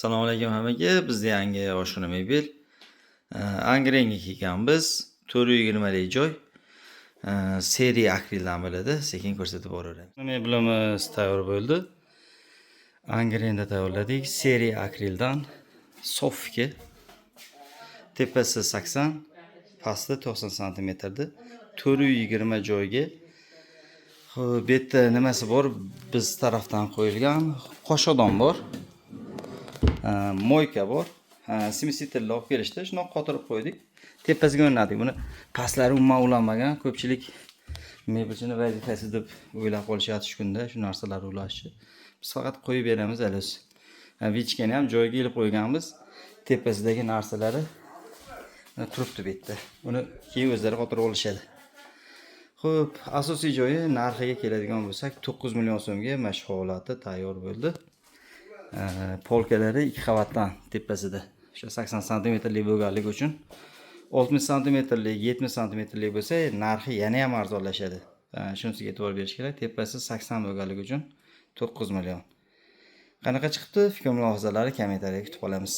Assalomu alaykum hammaga. Bizda yangi oshxona mebel. Angrenga kelganmiz. 420 lik joy. Seriya akrildan bo'ladi. Sekin ko'rsatib boraveramiz. Mebelimiz tayyor bo'ldi. Angrenda tayyorladik. Seriya akrildan sofki. Tepasi 80, pasti 90 cm da 420 joyga. Bu yerda nimasi bor? Biz tarafdan qo'yilgan qoshodon bor. Moyka bor. Simisitrni olib kelishdi. Shuni qotirib qo'ydik. Tepasiga o'rnadik. Buni pastlari umuman ulanmagan. Ko'pchilik mebelchini vazifasi deb o'ylab qolishyapti shu kunda, shu narsalarni ulashni. Biz faqat qo'yib beramiz alos. Vichkani ham joyiga ilib qo'yganmiz. Tepasidagi narsalari turibdi bu yerda. Uni keyin o'zlari qotirib olishadi. Xo'p, asosiy joyi narxiga keladigan bo'lsak, 9 million so'mga mashq holati tayyor bo'ldi. Polkalari 2 qavatdan tepasida. O'sha 80 cm lik bo'lganligi uchun 60 cm lik, 70 cm lik bo'lsa, narxi yana ham arzonlashadi. Shunisiga e'tibor berish kerak. Tepasi 80 bo'lganligi uchun 9 million. Qanaqa chiqibdi? Fikr mulohazalari kommentariyga kutib qolamiz.